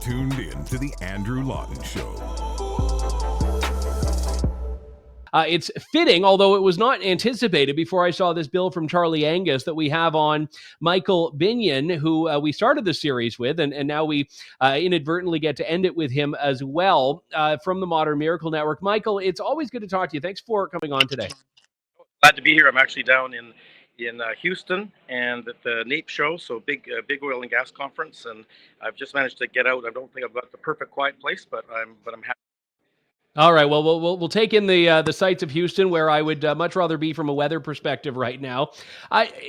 tuned in to The Andrew Lawton Show. It's fitting, although it was not anticipated before I saw this bill from Charlie Angus, that we have on Michael Binnion, who we started the series with, and now we inadvertently get to end it with him as well, from the Modern Miracle Network. Michael, it's always good to talk to you. Thanks for coming on today. Glad to be here. I'm actually down in Houston and at the NAPE show, so big oil and gas conference, and I've just managed to get out. I don't think I've got the perfect quiet place, but I'm happy. All right. Well, we'll take in the sights of Houston, where I would much rather be from a weather perspective right now.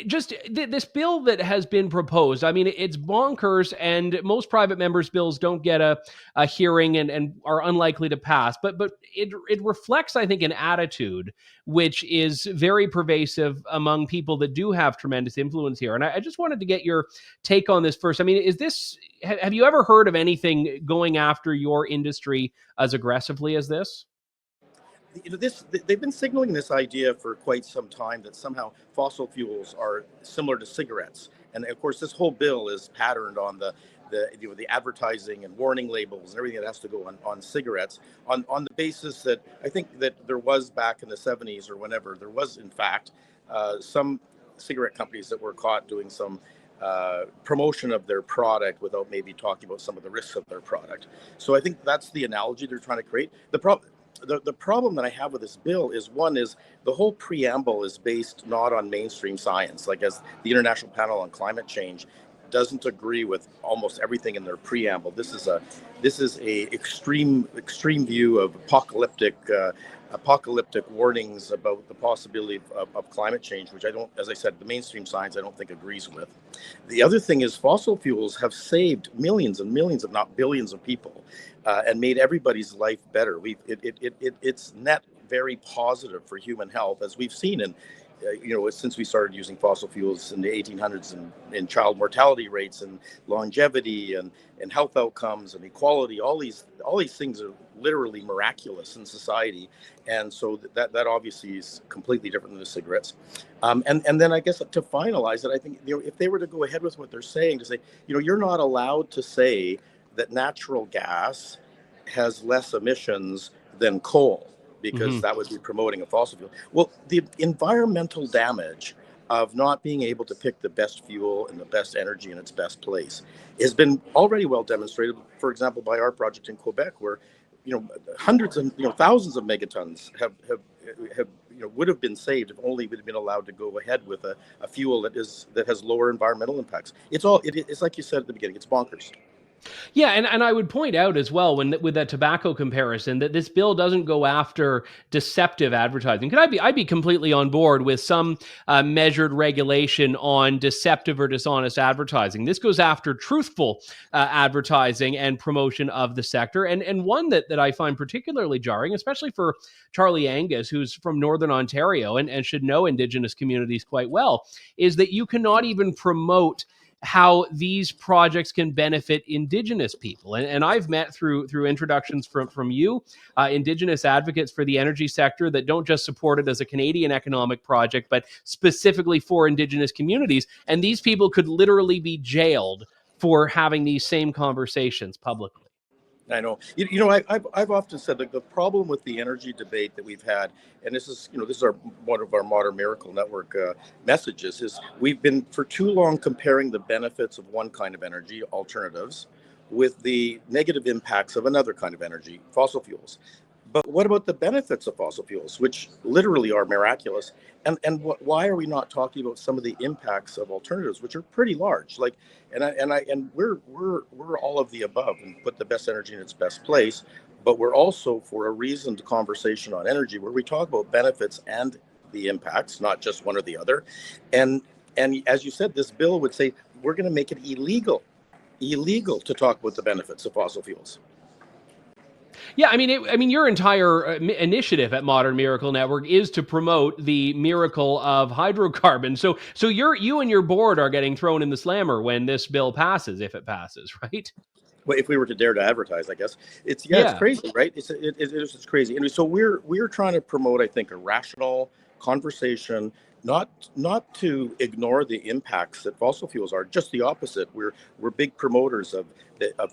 This bill that has been proposed, I mean, it's bonkers, and most private members' bills don't get a hearing and are unlikely to pass. But it reflects, I think, an attitude which is very pervasive among people that do have tremendous influence here. And I just wanted to get your take on this first. I mean, have you ever heard of anything going after your industry as aggressively as this? They've been signaling this idea for quite some time, that somehow fossil fuels are similar to cigarettes, and of course this whole bill is patterned on the advertising and warning labels and everything that has to go on cigarettes, on the basis that I think that there was, back in the 70s or whenever, there was in fact some cigarette companies that were caught doing some promotion of their product without maybe talking about some of the risks of their product. So I think that's the analogy they're trying to create. The problem that I have with this bill is the whole preamble is based not on mainstream science, like as the International Panel on Climate Change doesn't agree with almost everything in their preamble. This is a extreme view of apocalyptic warnings about the possibility of climate change, which as I said, the mainstream science I don't think agrees with. The other thing is fossil fuels have saved millions and millions, if not billions, of people, and made everybody's life better. It's net very positive for human health, as we've seen in since we started using fossil fuels in the 1800s, in child mortality rates and longevity and health outcomes and equality. All these things are literally miraculous in society, and so that obviously is completely different than the cigarettes. And then I guess to finalize it, I think if they were to go ahead with what they're saying, to say you're not allowed to say that natural gas has less emissions than coal, because that would be promoting a fossil fuel. Well, the environmental damage of not being able to pick the best fuel and the best energy in its best place has been already well demonstrated, for example, by our project in Quebec, where hundreds and thousands of megatons would have been saved if only we'd been allowed to go ahead with a fuel that has lower environmental impacts. It's like you said at the beginning, it's bonkers. Yeah, and I would point out as well, with that tobacco comparison, that this bill doesn't go after deceptive advertising. I'd be completely on board with some measured regulation on deceptive or dishonest advertising. This goes after truthful advertising and promotion of the sector. And one that I find particularly jarring, especially for Charlie Angus, who's from Northern Ontario and should know Indigenous communities quite well, is that you cannot even promote how these projects can benefit Indigenous people. And I've met through introductions from you, Indigenous advocates for the energy sector that don't just support it as a Canadian economic project, but specifically for Indigenous communities. And these people could literally be jailed for having these same conversations publicly. I know. I've often said that the problem with the energy debate that we've had, and this is one of our Modern Miracle Network messages, is we've been for too long comparing the benefits of one kind of energy, alternatives, with the negative impacts of another kind of energy, fossil fuels. But what about the benefits of fossil fuels, which literally are miraculous? And why are we not talking about some of the impacts of alternatives, which are pretty large? We're all of the above and put the best energy in its best place. But we're also for a reasoned conversation on energy, where we talk about benefits and the impacts, not just one or the other. And as you said, this bill would say we're going to make it illegal to talk about the benefits of fossil fuels. Yeah, I mean, your entire initiative at Modern Miracle Network is to promote the miracle of hydrocarbons. So you and your board are getting thrown in the slammer when this bill passes, if it passes, right? Well, if we were to dare to advertise, I guess it's crazy, right? It's crazy. And so we're trying to promote, I think, a rational conversation not to ignore the impacts that fossil fuels are. Just the opposite. We're big promoters of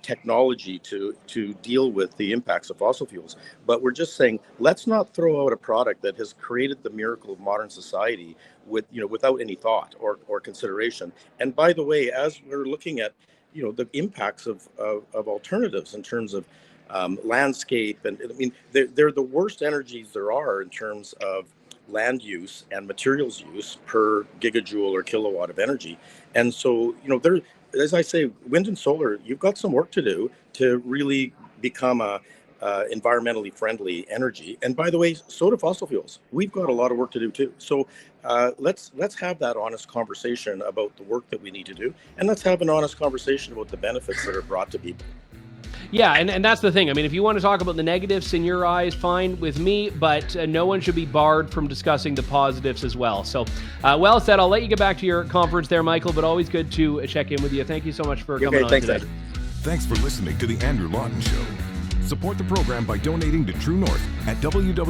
technology to deal with the impacts of fossil fuels. But we're just saying, let's not throw out a product that has created the miracle of modern society without any thought or consideration. And by the way, as we're looking at the impacts of alternatives in terms of landscape, and I mean they're the worst energies there are in terms of land use and materials use per gigajoule or kilowatt of energy. And so, there, as I say, wind and solar, you've got some work to do to really become a environmentally friendly energy. And by the way, so do fossil fuels. We've got a lot of work to do too. So let's have that honest conversation about the work that we need to do, and let's have an honest conversation about the benefits that are brought to people. Yeah, and that's the thing. I mean, if you want to talk about the negatives in your eyes, fine with me, but no one should be barred from discussing the positives as well. So, well said. I'll let you get back to your conference there, Michael, but always good to check in with you. Thank you so much for coming on thanks, today. Andrew. Thanks for listening to The Andrew Lawton Show. Support the program by donating to True North at www.tnc.news.